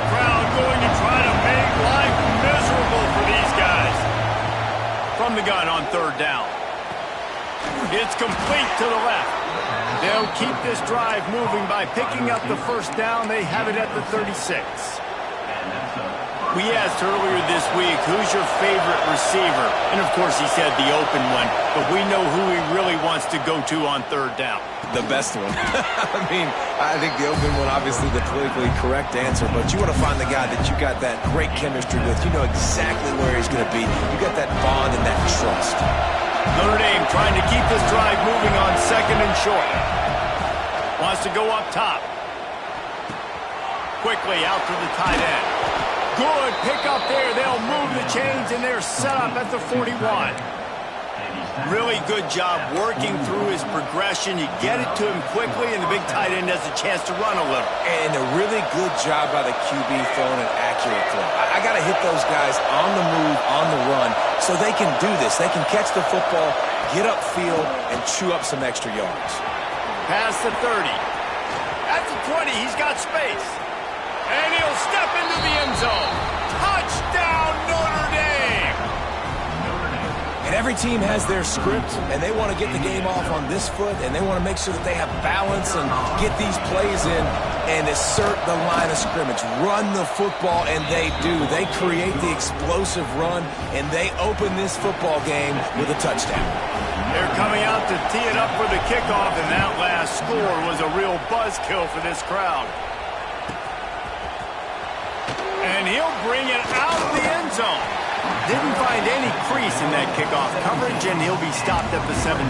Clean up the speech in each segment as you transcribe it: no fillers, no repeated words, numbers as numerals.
crowd going to try to make life miserable for these guys. From the gun on third down. It's complete to the left. They'll keep this drive moving by picking up the first down. They have it at the 36. We asked earlier this week, who's your favorite receiver? And, of course, he said the open one. But we know who he really wants to go to on third down. The best one. I think the open one, obviously the politically correct answer. But you want to find the guy that you got that great chemistry with. You know exactly where he's going to be. You got that bond and that trust. Notre Dame trying to keep this drive moving on second and short. Wants to go up top. Quickly out to the tight end. Good pick up there. They'll move the chains, and they're set up at the 41. Really good job working through his progression. You get it to him quickly, and the big tight end has a chance to run a little. And a really good job by the QB throwing an accurate throw. I got to hit those guys on the move, on the run, so they can do this. They can catch the football, get upfield, and chew up some extra yards. Past the 30. At the 20, he's got space. And he'll step into the end zone. Touchdown, Notre Dame! And every team has their script, and they want to get the game off on this foot, and they want to make sure that they have balance and get these plays in and assert the line of scrimmage. Run the football, and they do. They create the explosive run, and they open this football game with a touchdown. They're coming out to tee it up for the kickoff, and that last score was a real buzzkill for this crowd. And he'll bring it out of the end zone. Didn't find any crease in that kickoff coverage, and he'll be stopped at the 17.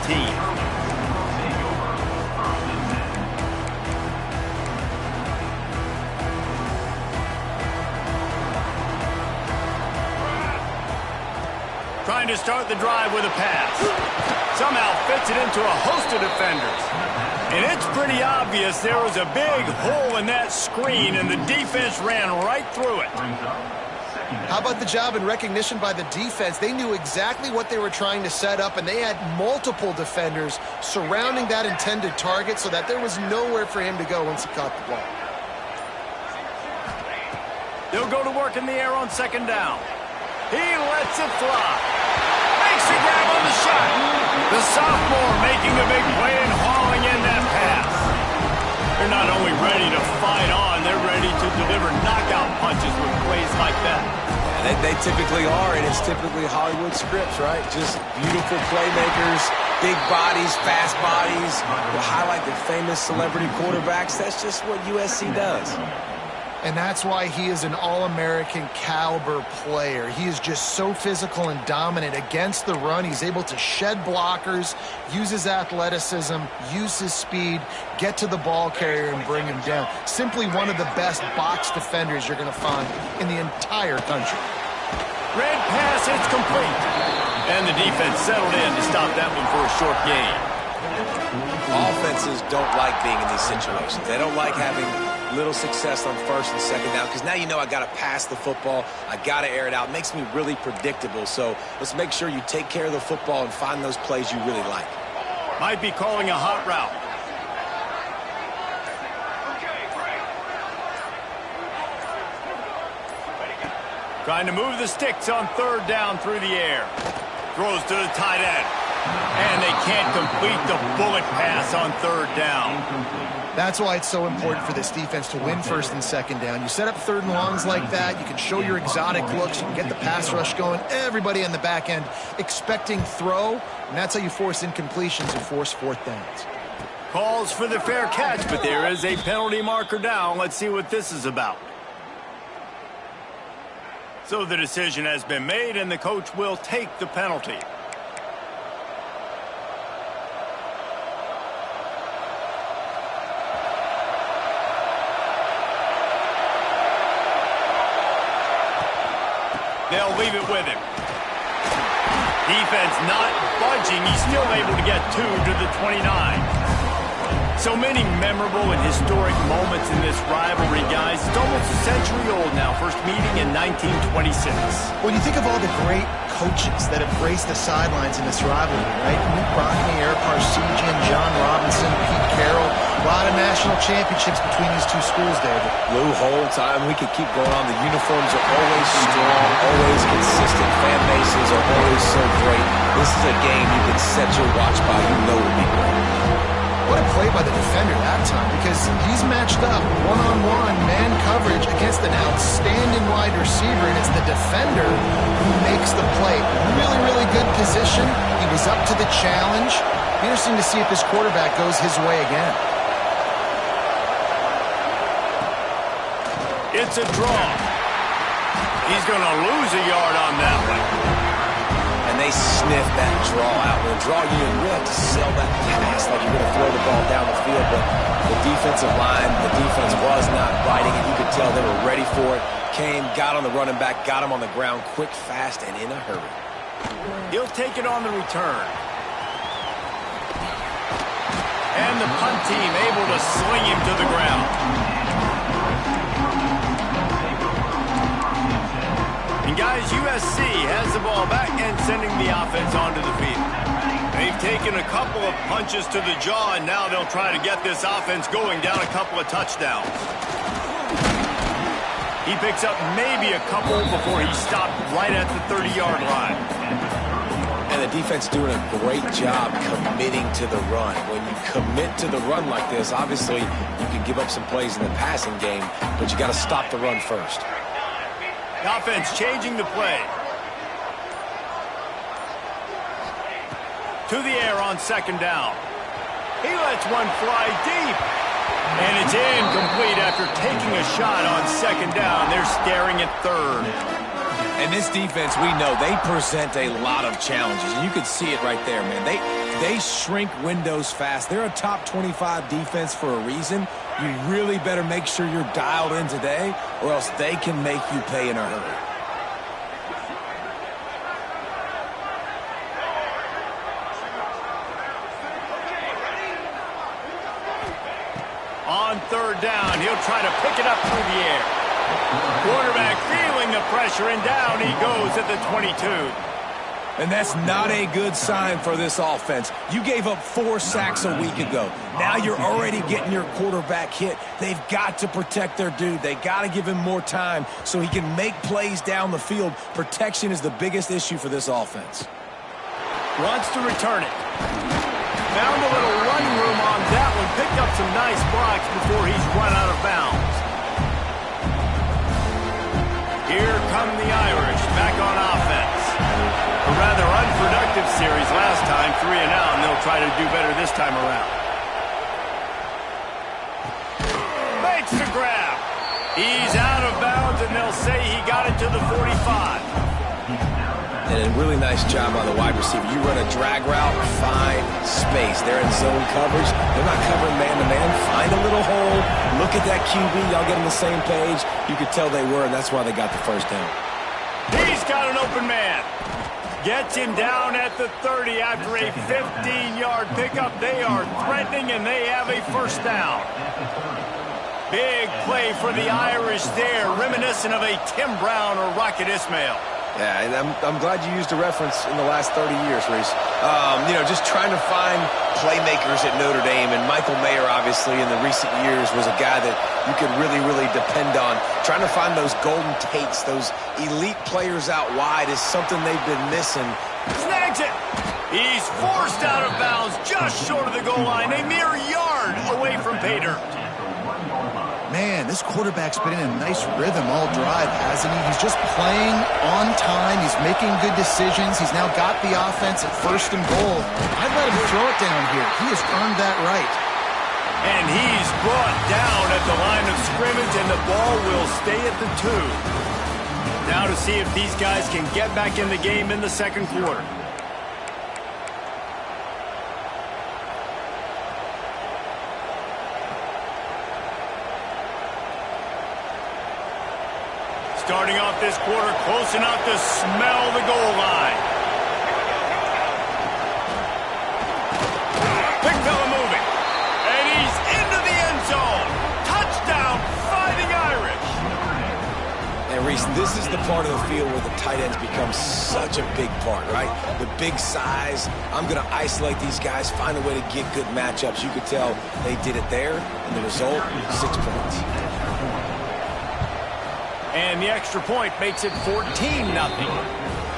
Trying to start the drive with a pass. Somehow fits it into a host of defenders. And it's pretty obvious there was a big hole in that screen, and the defense ran right through it. How about the job and recognition by the defense? They knew exactly what they were trying to set up, and they had multiple defenders surrounding that intended target so that there was nowhere for him to go once he caught the ball. They'll go to work in the air on second down. He lets it fly. Makes a grab on the shot. The sophomore making a big play and hauling in that pass. They're not only ready to fight on, they're ready to deliver knockout punches with plays like that. Yeah, they typically are, and it's typically Hollywood scripts, right? Just beautiful playmakers, big bodies, fast bodies. We'll highlight the famous celebrity quarterbacks. That's just what USC does. And that's why he is an All-American caliber player. He is just so physical and dominant against the run. He's able to shed blockers, use his athleticism, use his speed, get to the ball carrier and bring him down. Simply one of the best box defenders you're going to find in the entire country. Red pass, it's complete. And the defense settled in to stop that one for a short gain. Offenses don't like being in these situations. They don't like having little success on first and second down because now you know I got to pass the football. I got to air it out. It makes me really predictable. So let's make sure you take care of the football and find those plays you really like. Might be calling a hot route. Trying to move the sticks on third down through the air. Throws to the tight end. And they can't complete the bullet pass on third down. That's why it's so important for this defense to win first and second down. You set up third and longs like that, you can show your exotic looks, you can get the pass rush going, everybody on the back end expecting throw, and that's how you force incompletions and force fourth downs. Calls for the fair catch, but there is a penalty marker down. Let's see what this is about. So the decision has been made, and the coach will take the penalty. They'll leave it with him. Defense not budging. He's still able to get 2 to the 29. So many memorable and historic moments in this rivalry, guys. It's almost a century old now. First meeting in 1926. When you think of all the great coaches that have graced the sidelines in this rivalry, right? Luke Brockney, Eric Parsegian, John Robinson, Pete Carroll. A lot of national championships between these two schools, David. Lou Holtz, we could keep going on. The uniforms are always strong, always consistent. Fan bases are always so great. This is a game you can set your watch by. You know it'll be great. What a play by the defender that time, because he's matched up one-on-one man coverage against an outstanding wide receiver, and it's the defender who makes the play. Really, really good position. He was up to the challenge. Interesting to see if this quarterback goes his way again. It's a draw. He's going to lose a yard on that one. And they sniff that draw out. With a draw, you really have to sell that pass like you're going to throw the ball down the field. But the defensive line, the defense was not biting it. You could tell they were ready for it. Came, got on the running back, got him on the ground quick, fast, and in a hurry. He'll take it on the return. And the punt team able to swing him to the ground. And guys, USC has the ball back and sending the offense onto the field. They've taken a couple of punches to the jaw, and now they'll try to get this offense going down a couple of touchdowns. He picks up maybe a couple before he stopped right at the 30-yard line. And the defense doing a great job committing to the run. When you commit to the run like this, obviously you can give up some plays in the passing game, but you got to stop the run first. The offense changing the play. To the air on second down. He lets one fly deep. And it's incomplete after taking a shot on second down. They're staring at third. And this defense, we know, they present a lot of challenges. And you can see it right there, man. They shrink windows fast. They're a top 25 defense for a reason. You really better make sure you're dialed in today, or else they can make you pay in a hurry. On third down, he'll try to pick it up through the air. Quarterback feeling the pressure, and down he goes at the 22. And that's not a good sign for this offense. You gave up 4 sacks a week ago. Now you're already getting your quarterback hit. They've got to protect their dude. They got to give him more time so he can make plays down the field. Protection is the biggest issue for this offense. Wants to return it. Found a little run room on that one. Picked up some nice blocks before he's run out of bounds. Here come the Irish back on offense. A rather unproductive series last time, 3 and out, and they'll try to do better this time around. Makes the grab. He's out of bounds, and they'll say he got it to the 45. And a really nice job by the wide receiver. You run a drag route, find space. They're in zone coverage. They're not covering man-to-man. Find a little hole. Look at that QB. Y'all get on the same page. You could tell they were, and that's why they got the first down. He's got an open man. Gets him down at the 30 after a 15-yard pickup. They are threatening, and they have a first down. Big play for the Irish there, reminiscent of a Tim Brown or Rocket Ismail. Yeah, and I'm glad you used a reference in the last 30 years, Reese. Just trying to find playmakers at Notre Dame, and Michael Mayer, obviously, in the recent years was a guy that you could really, really depend on. Trying to find those golden Tates, those elite players out wide is something they've been missing. Snags it! He's forced out of bounds just short of the goal line, a mere yard away from pay dirt. Man, this quarterback's been in a nice rhythm all drive, hasn't he? He's just playing on time. He's making good decisions. He's now got the offense at first and goal. I'd let him throw it down here. He has earned that right. And he's brought down at the line of scrimmage, and the ball will stay at the 2. Now to see if these guys can get back in the game in the second quarter. Starting off this quarter, close enough to smell the goal line. Big fella moving. And he's This is the part of the field where the tight ends become such a big part, right? The big size. I'm going to isolate these guys, find a way to get good matchups. You could tell they did it there, and the result, 6 points. And the extra point makes it 14-0.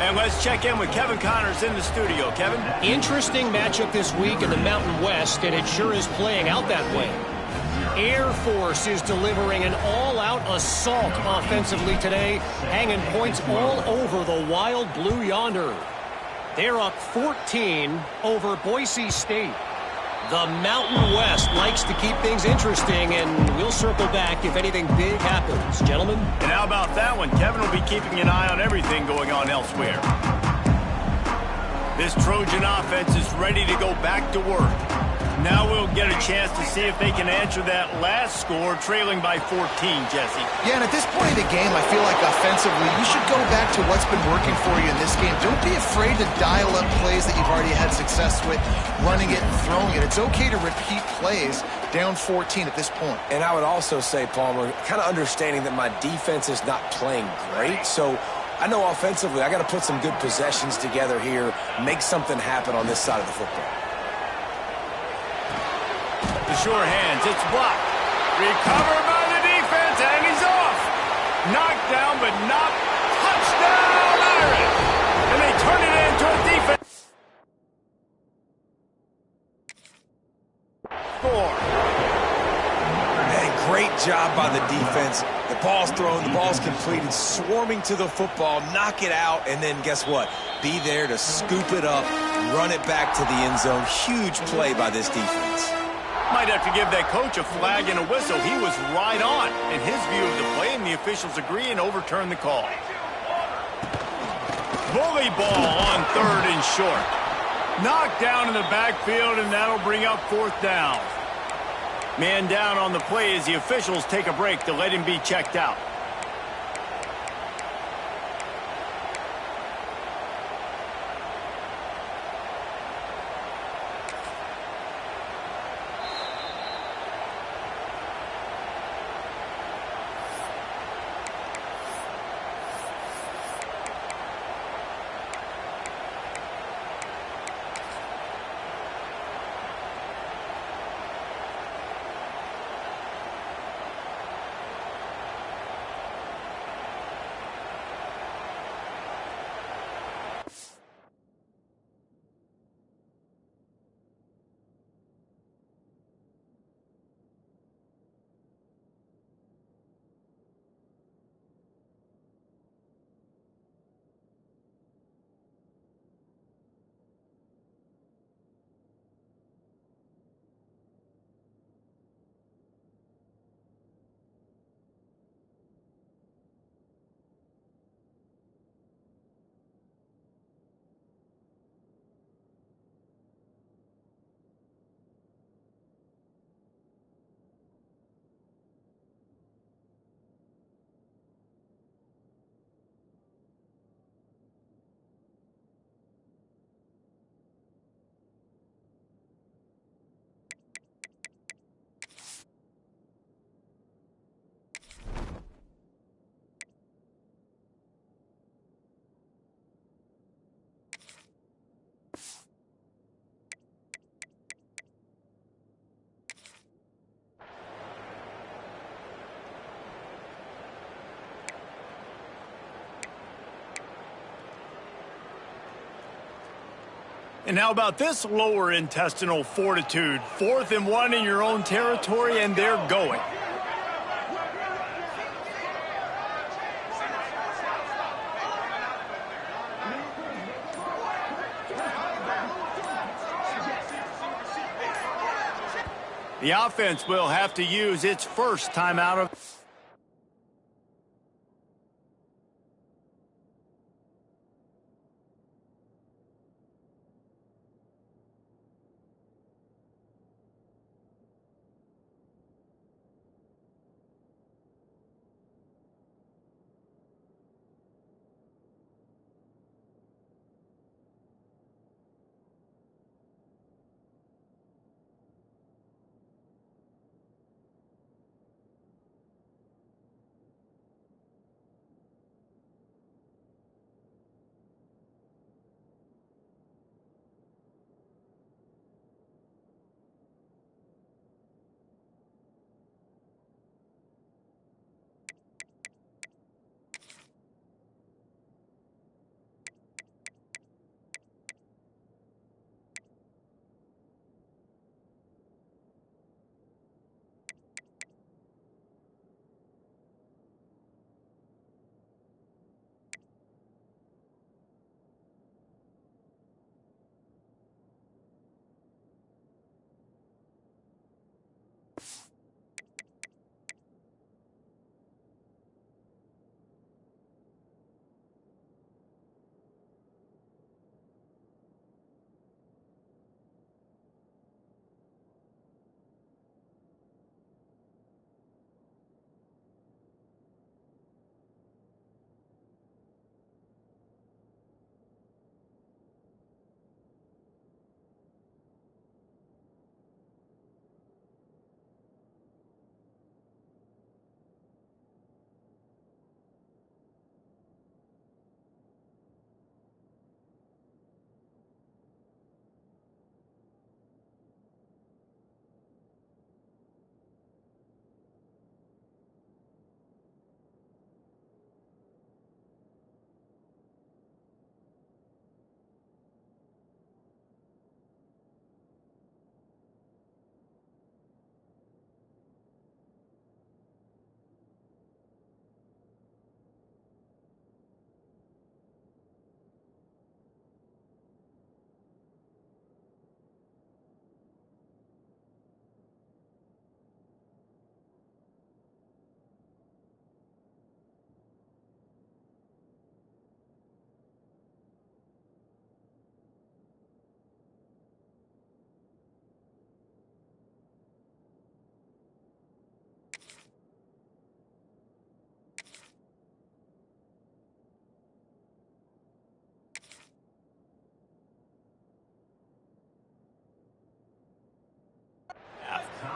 And let's check in with Kevin Connors in the studio. Kevin? Interesting matchup this week in the Mountain West, and it sure is playing out that way. Air Force is delivering an all-out assault offensively today, hanging points all over the Wild Blue yonder. They're up 14 over Boise State. The Mountain West likes to keep things interesting, and we'll circle back if anything big happens. Gentlemen? And how about that one? Kevin will be keeping an eye on everything going on elsewhere. This Trojan offense is ready to go back to work. Now we'll get a chance to see if they can answer that last score, trailing by 14, Jesse. Yeah, and at this point of the game, I feel like offensively, you should go back to what's been working for you in this game. Don't be afraid to dial up plays that you've already had success with, running it and throwing it. It's okay to repeat plays down 14 at this point. And I would also say, Palmer, kind of understanding that my defense is not playing great, so I know offensively I got to put some good possessions together here, make something happen on this side of the football. The sure hands, it's blocked. Recovered by the defense, and he's off. Knocked down, but not touchdown, Irish. And they turn it into a defense. Score. Man, great job by the defense. The ball's thrown, the ball's completed, swarming to the football, knock it out, and then guess what? Be there to scoop it up, run it back to the end zone. Huge play by this defense. Might have to give that coach a flag and a whistle. He was right on in his view of the play, and the officials agree and overturn the call. Bully ball on 3rd and short. Knocked down in the backfield, and that'll bring up 4th down. Man down on the play as the officials take a break to let him be checked out. And how about this lower intestinal fortitude? 4th and 1 in your own territory, and they're going. The offense will have to use its first timeout of...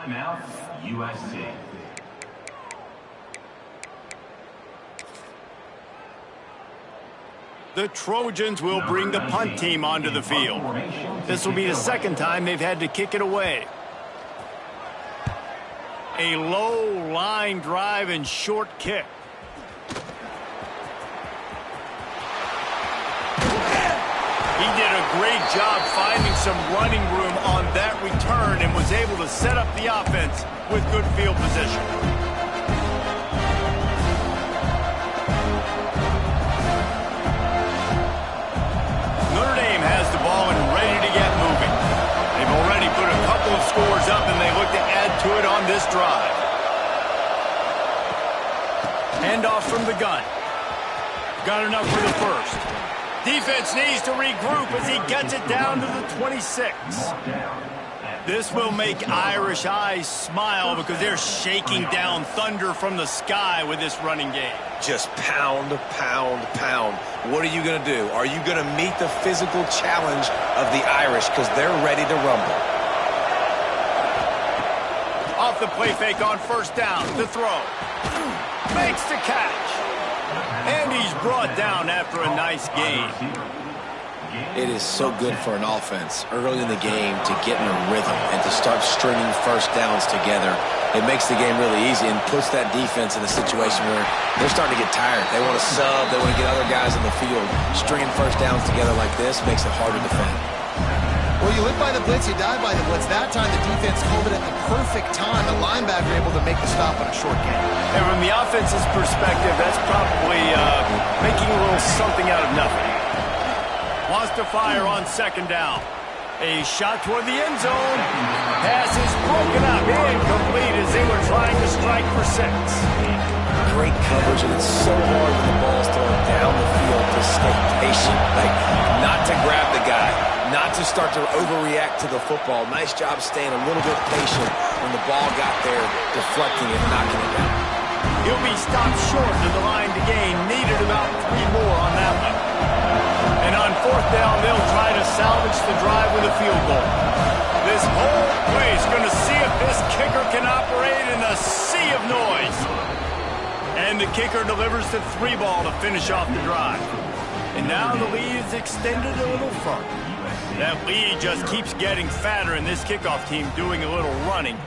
Timeout, USC. The Trojans will bring the punt team onto the field. This will be the second time they've had to kick it away. A low line drive and short kick. He did a great job finding some running room on that return and was able to set up the offense with good field position. Notre Dame has the ball and ready to get moving. They've already put a couple of scores up and they look to add to it on this drive. Handoff from the gun. Got enough for the first. Defense needs to regroup as he gets it down to the 26. This will make Irish eyes smile because they're shaking down thunder from the sky with this running game. Just pound, pound, pound. What are you going to do? Are you going to meet the physical challenge of the Irish because they're ready to rumble? Off the play fake on first down. The throw. Makes the catch. And he's brought down after a nice gain. It is so good for an offense early in the game to get in a rhythm and to start stringing first downs together. It makes the game really easy and puts that defense in a situation where they're starting to get tired. They want to sub. They want to get other guys in the field. Stringing first downs together like this makes it hard to defend. Well, you live by the blitz, you die by the blitz. That time the defense called it at the perfect time. The linebacker able to make the stop on a short game. And from the offense's perspective, that's probably making a little something out of nothing. Wants to fire on second down. A shot toward the end zone. Pass is broken up. Incomplete as they were trying to strike for 6. Great coverage, and it's so hard when the ball's thrown down the field to stay patient. Like, not to grab the guy, not to start to overreact to the football. Nice job staying a little bit patient when the ball got there, deflecting it, knocking it down. He'll be stopped short of the line to gain. Needed about 3 more on that one. And on fourth down, they'll try to salvage the drive with a field goal. This whole place is going to see if this kicker can operate in a sea of noise. And the kicker delivers the 3 ball to finish off the drive. And now the lead is extended a little further. That lead just keeps getting fatter, and this kickoff team doing a little running.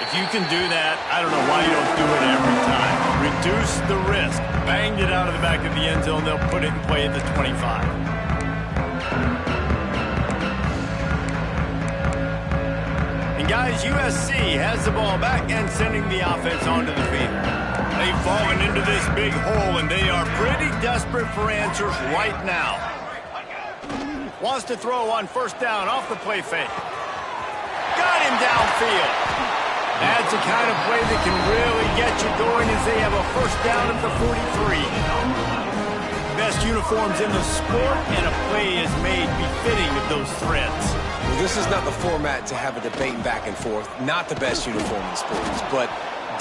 If you can do that, I don't know why you don't do it every time. Reduce the risk. Banged it out of the back of the end zone. They'll put it in play at the 25. And guys, USC has the ball back and sending the offense onto the field. They've fallen into this big hole, and they are pretty desperate for answers right now. Wants to throw on first down off the play fake. Got him downfield. That's the kind of play that can really get you going as they have a first down at the 43. Best uniforms in the sport, and a play is made befitting of those threats. Well, this is not the format to have a debate back and forth. Not the best uniform in sports, but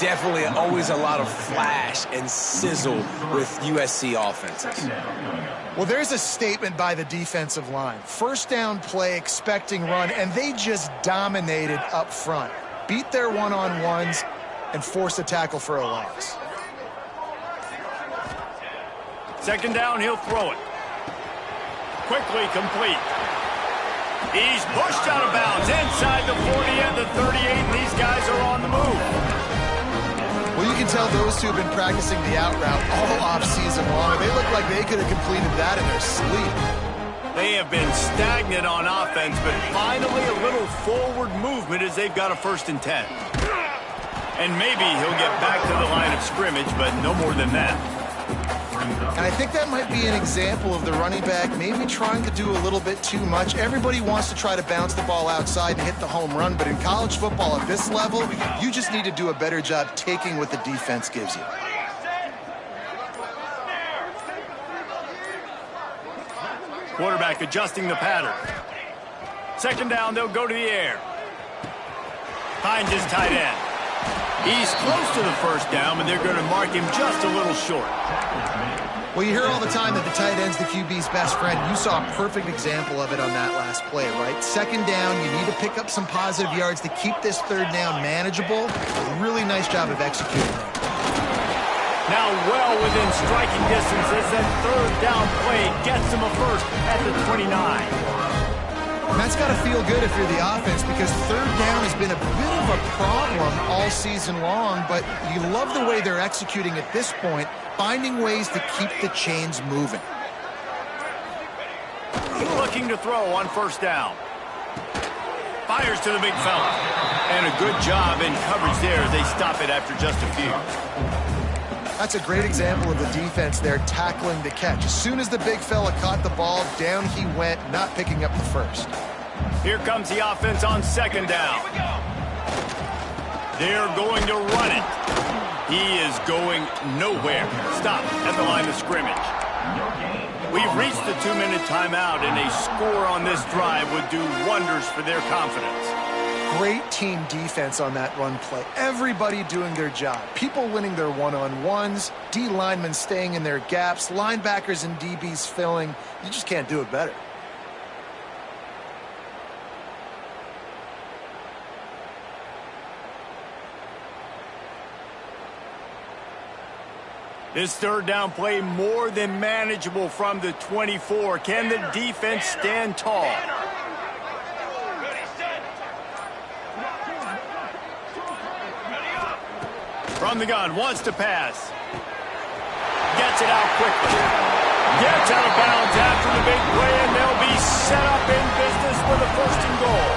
definitely always a lot of flash and sizzle with USC offenses. Well, there's a statement by the defensive line. First down play, expecting run, and they just dominated up front. Beat their one-on-ones and force a tackle for a loss. Second down, he'll throw it. Quickly complete. He's pushed out of bounds inside the 40 and the 38, and these guys are on the move. Well, you can tell those two have been practicing the out route all off-season long. They look like they could have completed that in their sleep. They have been stagnant on offense, but finally a little forward movement as they've got a 1st and 10. And maybe he'll get back to the line of scrimmage, but no more than that. And I think that might be an example of the running back maybe trying to do a little bit too much. Everybody wants to try to bounce the ball outside and hit the home run, but in college football at this level, you just need to do a better job taking what the defense gives you. Quarterback adjusting the pattern. Second down, they'll go to the air. Finds his tight end. He's close to the first down, but they're going to mark him just a little short. Well, you hear all the time that the tight end's the QB's best friend. You saw a perfect example of it on that last play, right? Second down, you need to pick up some positive yards to keep this third down manageable. Really nice job of executing there. Now well within striking distance as that third down play gets him a first at the 29. And that's got to feel good if you're the offense, because third down has been a bit of a problem all season long, but you love the way they're executing at this point, finding ways to keep the chains moving. Looking to throw on first down. Fires to the big fella. And a good job in coverage there as they stop it after just a few. That's a great example of the defense there tackling the catch. As soon as the big fella caught the ball, down he went, not picking up the first. Here comes the offense on second down. They're going to run it. He is going nowhere. Stop at the line of scrimmage. We've reached the 2-minute timeout, and a score on this drive would do wonders for their confidence. Great team defense on that run play. Everybody doing their job. People winning their one-on-ones, D linemen staying in their gaps, linebackers and DBs filling. You just can't do it better. This third down play more than manageable from the 24. Can the defense stand tall? From the gun, wants to pass. Gets it out quickly. Gets out of bounds after the big play, and they'll be set up in business with a first and goal.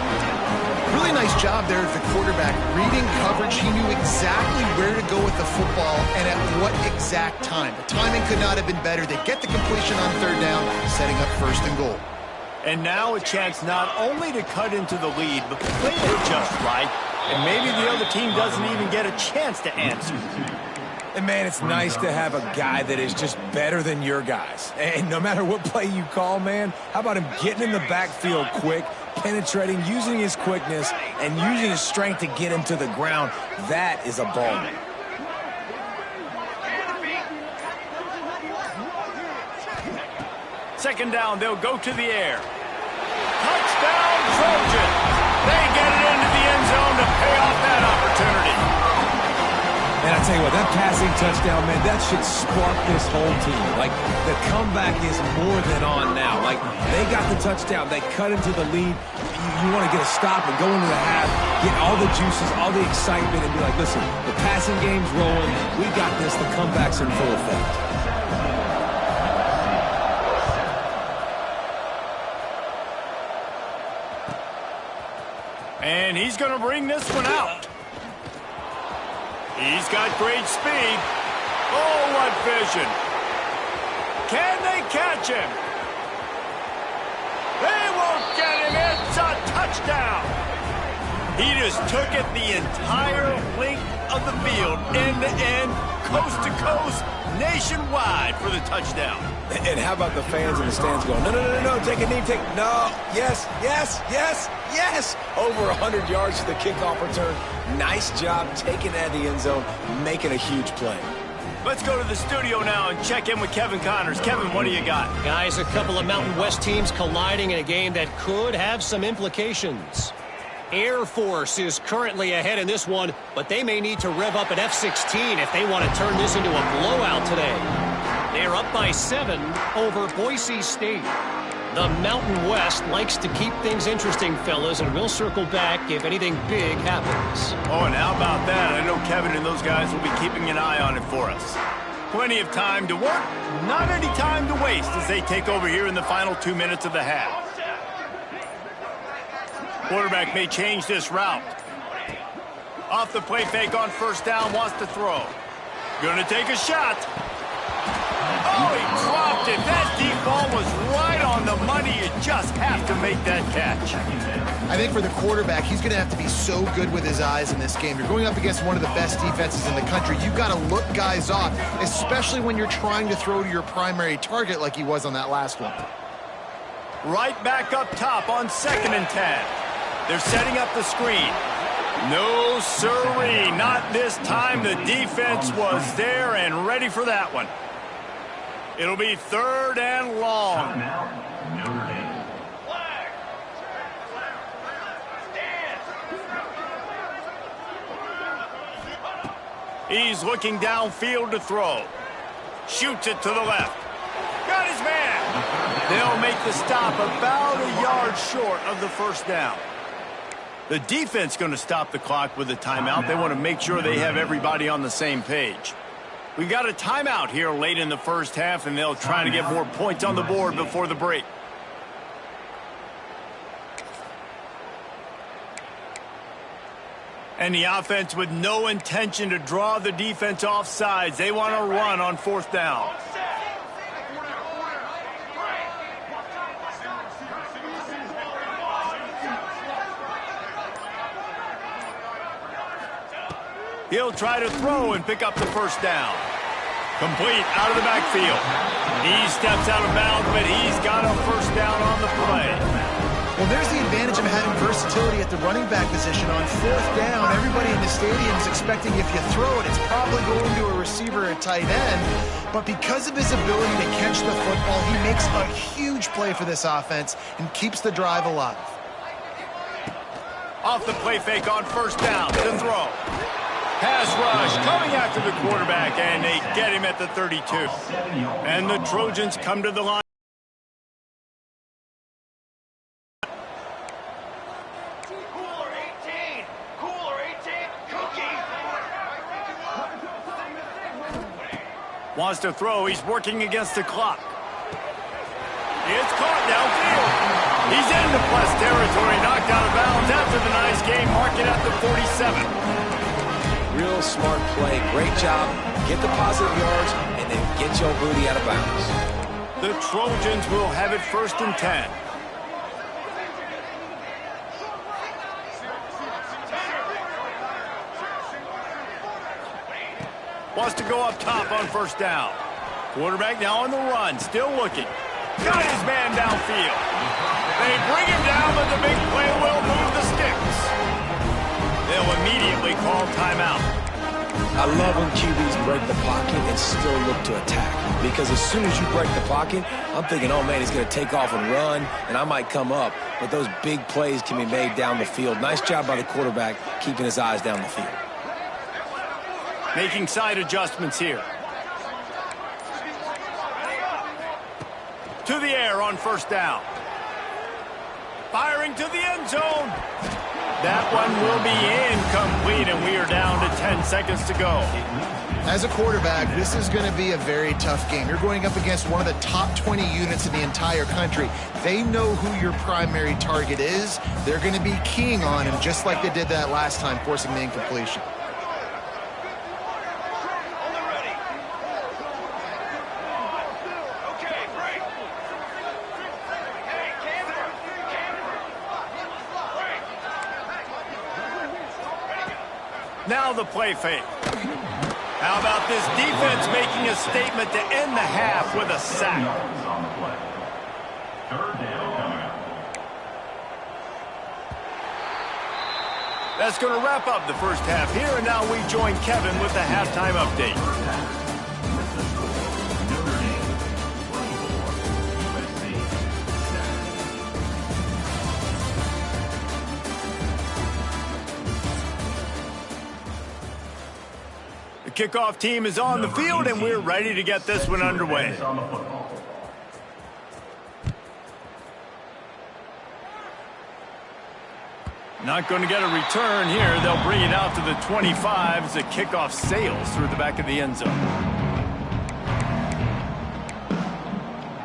Really nice job there at the quarterback. Reading coverage, he knew exactly where to go with the football and at what exact time. The timing could not have been better. They get the completion on third down, setting up first and goal. And now a chance not only to cut into the lead, but play it just right. And maybe the other team doesn't even get a chance to answer. And, man, it's nice to have a guy that is just better than your guys. And no matter what play you call, man, how about him getting in the backfield quick, penetrating, using his quickness, and using his strength to get him to the ground? That is a ball. Second down, they'll go to the air. Touchdown, Trojans! They get it into the end zone to pay off that opportunity. And I tell you what, that passing touchdown, man, that should spark this whole team. Like, the comeback is more than on now. Like, they got the touchdown. They cut into the lead. You want to get a stop and go into the half, get all the juices, all the excitement, and be like, listen, the passing game's rolling. We got this. The comeback's in full effect. And he's going to bring this one out. He's got great speed. Oh, what vision. Can they catch him? They won't get him. It's a touchdown. He just took it the entire length of the field, end to end, coast to coast, nationwide for the touchdown. And how about the fans in the stands going, no, no, no, no, no, take a knee, no, yes, yes, yes, yes. Over 100 yards to the kickoff return. Nice job taking it out of the end zone, making a huge play. Let's go to the studio now and check in with Kevin Connors. Kevin, what do you got? Guys, a couple of Mountain West teams colliding in a game that could have some implications. Air Force is currently ahead in this one, but they may need to rev up an F-16 if they want to turn this into a blowout today. They're up by 7 over Boise State. The Mountain West likes to keep things interesting, fellas, and we'll circle back if anything big happens. Oh, and how about that? I know Kevin and those guys will be keeping an eye on it for us. Plenty of time to work, not any time to waste as they take over here in the final 2 minutes of the half. Quarterback may change this route. Off the play fake on first down, wants to throw. Gonna take a shot. Oh, he dropped it. That deep ball was right on the money. You just have to make that catch. I think for the quarterback, he's going to have to be so good with his eyes in this game. You're going up against one of the best defenses in the country. You've got to look guys off, especially when you're trying to throw to your primary target like he was on that last one. Right back up top on 2nd and 10. They're setting up the screen. No siree, not this time. The defense was there and ready for that one. It'll be 3rd and long. Timeout, Notre Dame. He's looking downfield to throw. Shoots it to the left. Got his man. They'll make the stop about a yard short of the first down. The defense going to stop the clock with a timeout. They want to make sure they have everybody on the same page. We got a timeout here late in the first half, and they'll try to get more points on the board before the break. And the offense with no intention to draw the defense off sides. They want to run on 4th down. He'll try to throw and pick up the first down. Complete out of the backfield. He steps out of bounds, but he's got a first down on the play. Well, there's the advantage of having versatility at the running back position. On 4th down, everybody in the stadium is expecting if you throw it, it's probably going to a receiver or tight end. But because of his ability to catch the football, he makes a huge play for this offense and keeps the drive alive. Off the play fake on 1st down to throw. Pass rush coming after the quarterback, and they get him at the 32. And the Trojans come to the line. Wants to throw. He's working against the clock. It's caught downfield. He's into plus territory, knocked out of bounds after the nice game. Mark it at the 47. Real smart play. Great job. Get the positive yards, and then get your booty out of bounds. The Trojans will have it 1st and 10. Wants to go up top on 1st down. Quarterback now on the run, still looking. Got his man downfield. They bring him down, but the big play will move the sticks. They'll immediately call timeout. I love when QBs break the pocket and still look to attack. Because as soon as you break the pocket, I'm thinking, oh man, he's going to take off and run, and I might come up. But those big plays can be made down the field. Nice job by the quarterback keeping his eyes down the field. Making side adjustments here. To the air on 1st down. Firing to the end zone. That one will be incomplete, and we are down to 10 seconds to go. As a quarterback, this is going to be a very tough game. You're going up against one of the top 20 units in the entire country. They know who your primary target is. They're going to be keying on him, just like they did that last time, forcing the incompletion. Now the play fake. How about this defense making a statement to end the half with a sack? 3rd down coming up. That's going to wrap up the first half here, and now we join Kevin with the halftime update. The kickoff team is on the field, and we're ready to get this one underway. Not going to get a return here. They'll bring it out to the 25 as the kickoff sails through the back of the end zone.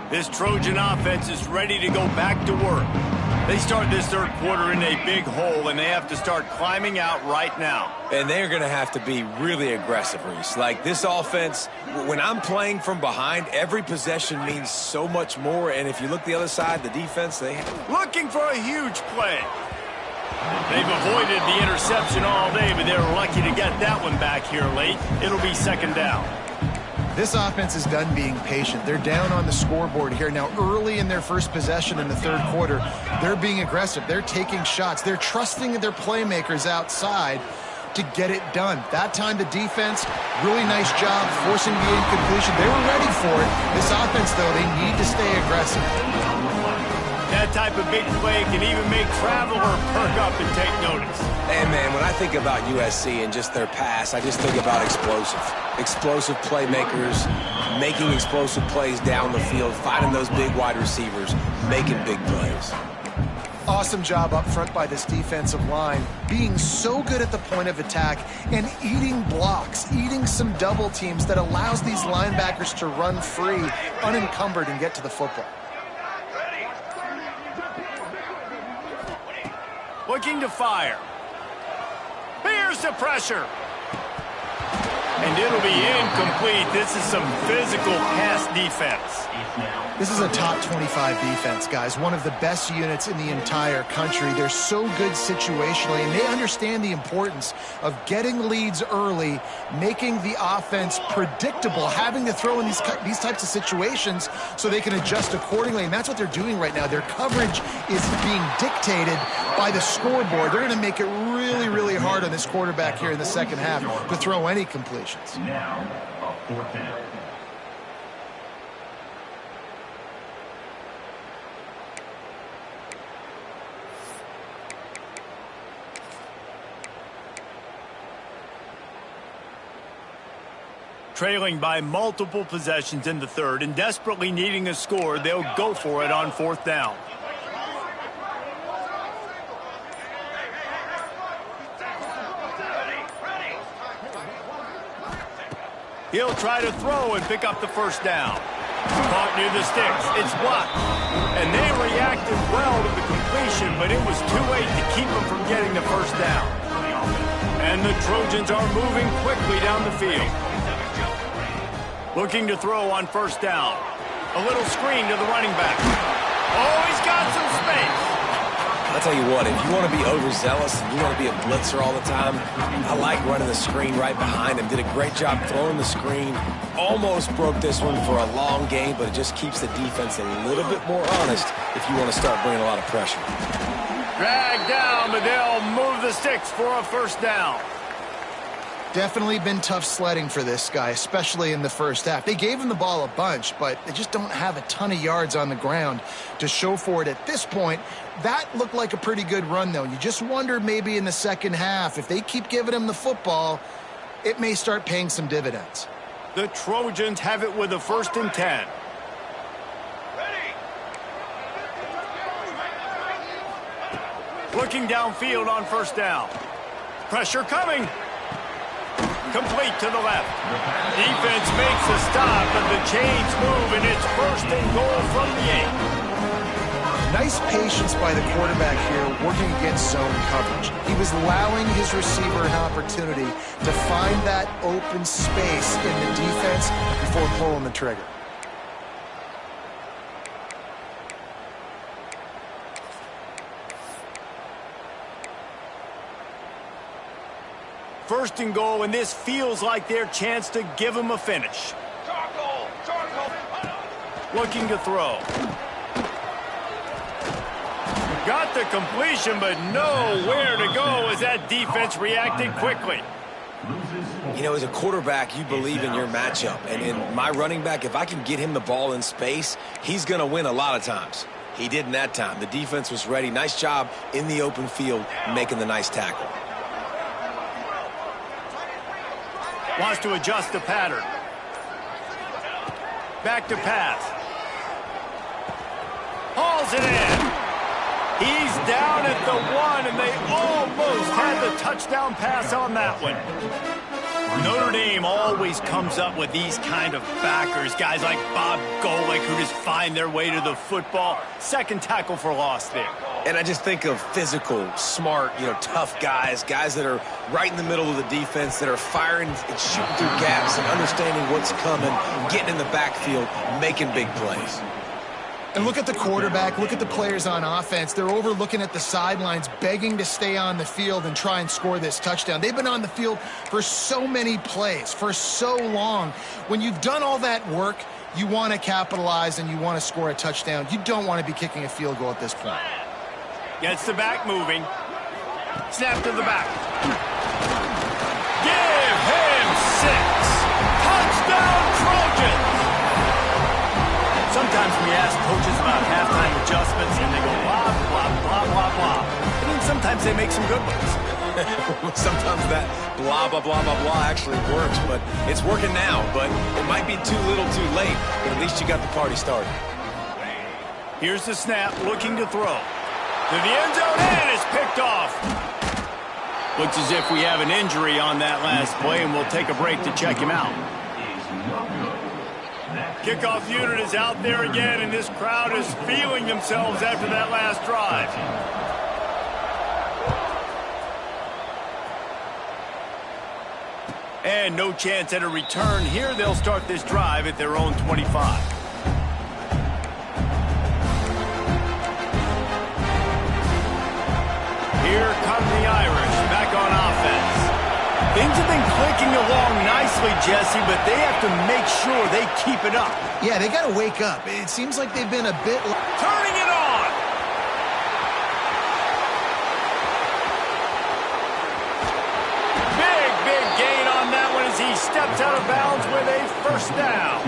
This Trojan offense is ready to go back to work. They start this 3rd quarter in a big hole, and they have to start climbing out right now. And they're going to have to be really aggressive, Reese. Like this offense, when I'm playing from behind, every possession means so much more. And if you look the other side, the defense, they have... Looking for a huge play. They've avoided the interception all day, but they're lucky to get that one back here late. It'll be 2nd down. This offense is done being patient. They're down on the scoreboard here. Now, early in their first possession in the 3rd quarter, they're being aggressive. They're taking shots. They're trusting their playmakers outside. to get it done. That time the defense, really nice job forcing the incompletion. They were ready for it. This offense, though, they need to stay aggressive. That type of big play can even make Traveler perk up and take notice. And, man, when I think about USC and just their pass, I just think about explosive. Explosive playmakers, making explosive plays down the field, finding those big wide receivers, making big plays. Awesome job up front by this defensive line, being so good at the point of attack and eating blocks, eating some double teams that allows these linebackers to run free, unencumbered, and get to the football. Looking to fire. Here's the pressure. And it'll be incomplete. This is some physical pass defense. This is a top 25 defense, guys. One of the best units in the entire country. They're so good situationally, and they understand the importance of getting leads early, making the offense predictable, having to throw in these types of situations so they can adjust accordingly. And that's what they're doing right now. Their coverage is being dictated by the scoreboard. They're going to make it really, really hard on this quarterback here in the second half to throw any completions. Now, a 4th down. Trailing by multiple possessions in the third and desperately needing a score, they'll go for it on 4th down. He'll try to throw and pick up the first down. Caught near the sticks. It's blocked. And they reacted well to the completion, but it was too late to keep them from getting the first down. And the Trojans are moving quickly down the field. Looking to throw on 1st down. A little screen to the running back. Oh, he's got some space. I'll tell you what, if you want to be overzealous and you want to be a blitzer all the time, I like running the screen right behind him. Did a great job throwing the screen. Almost broke this one for a long game, but it just keeps the defense a little bit more honest if you want to start bringing a lot of pressure. Dragged down, but they'll move the sticks for a 1st down. Definitely been tough sledding for this guy, especially in the first half. They gave him the ball a bunch, but they just don't have a ton of yards on the ground to show for it at this point. That looked like a pretty good run, though. You just wonder maybe in the second half, if they keep giving him the football, it may start paying some dividends. The Trojans have it with a 1st and 10. Looking downfield on 1st down. Pressure coming. Complete to the left. Defense makes a stop, but the chains move, and it's 1st and goal from the 8. Nice patience by the quarterback here, working against zone coverage. He was allowing his receiver an opportunity to find that open space in the defense before pulling the trigger. First and goal, and this feels like their chance to give him a finish. Looking to throw. Got the completion, but nowhere to go as that defense reacted quickly. You know, as a quarterback, you believe in your matchup. And in my running back, if I can get him the ball in space, he's going to win a lot of times. He didn't that time. The defense was ready. Nice job in the open field making the nice tackle. Wants to adjust the pattern. Back to pass. Hauls it in. He's down at the 1, and they almost had the touchdown pass on that one. Notre Dame always comes up with these kind of backers, guys like Bob Golick, who just find their way to the football. 2nd tackle for loss there. And I just think of physical, smart, tough guys that are right in the middle of the defense, that are firing and shooting through gaps and understanding what's coming, getting in the backfield, making big plays. And look at the quarterback, look at the players on offense. They're over looking at the sidelines, begging to stay on the field and try and score this touchdown. They've been on the field for so many plays, for so long. When you've done all that work, you want to capitalize and you want to score a touchdown. You don't want to be kicking a field goal at this point. Gets the back moving. Snap to the back. Give him 6. Touchdown, Trojans! Sometimes we ask coaches about halftime adjustments, and they go blah, blah, blah, blah, blah. And then sometimes they make some good ones. Sometimes that blah, blah, blah, blah, blah actually works, but it's working now. But it might be too little too late, but at least you got the party started. Here's the snap, looking to throw. To the end zone, and it's picked off. Looks as if we have an injury on that last play, and we'll take a break to check him out. Kickoff unit is out there again, and this crowd is feeling themselves after that last drive. And no chance at a return here. They'll start this drive at their own 25. Here come the Irish back on offense. Things have been clicking along nicely, Jesse, but they have to make sure they keep it up. Yeah, they got to wake up. It seems like they've been a bit... Turning it on! Big gain on that one as he steps out of bounds with a first down.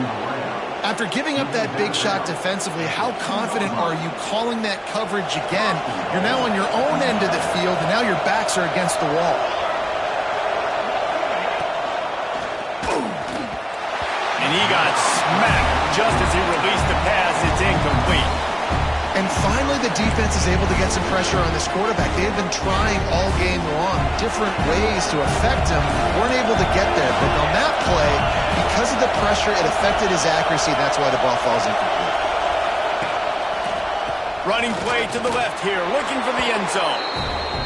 After giving up that big shot defensively, how confident are you calling that coverage again? You're now on your own end of the field, and now your backs are against the wall. And he got smacked just as he released the pass. It's incomplete. And finally, the defense is able to get some pressure on this quarterback. They have been trying all game long, different ways to affect him. Weren't able to get there, but on that play, because of the pressure, it affected his accuracy. That's why the ball falls incomplete. Running play to the left here, looking for the end zone.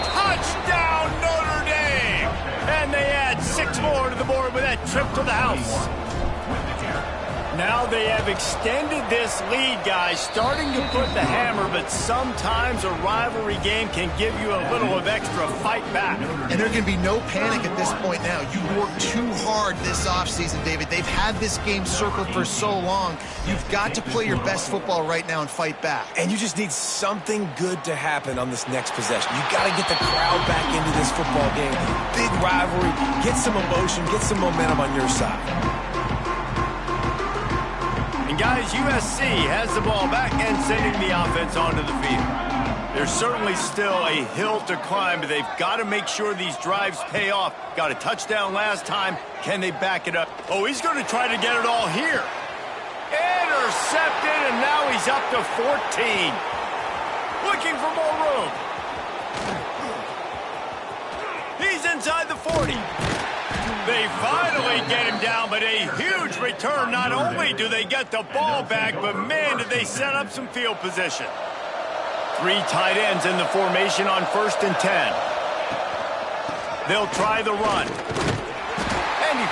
Touchdown, Notre Dame! And they add 6 more to the board with that trip to the house. Now they have extended this lead, guys, starting to put the hammer, but sometimes a rivalry game can give you a little of extra fight back. And there can be no panic at this point now. You worked too hard this offseason, David. They've had this game circled for so long. You've got to play your best football right now and fight back. And you just need something good to happen on this next possession. You got to get the crowd back into this football game. Big rivalry. Get some emotion. Get some momentum on your side. Guys, USC has the ball back and sending the offense onto the field. There's certainly still a hill to climb, but they've got to make sure these drives pay off. Got a touchdown last time. Can they back it up? Oh, he's going to try to get it all here. Intercepted, and now he's up to 14. Looking for more room. He's inside the 40. They finally get him down, but a huge return. Not only do they get the ball back, but man, did they set up some field position. 3 tight ends in the formation on 1st and 10. They'll try the run.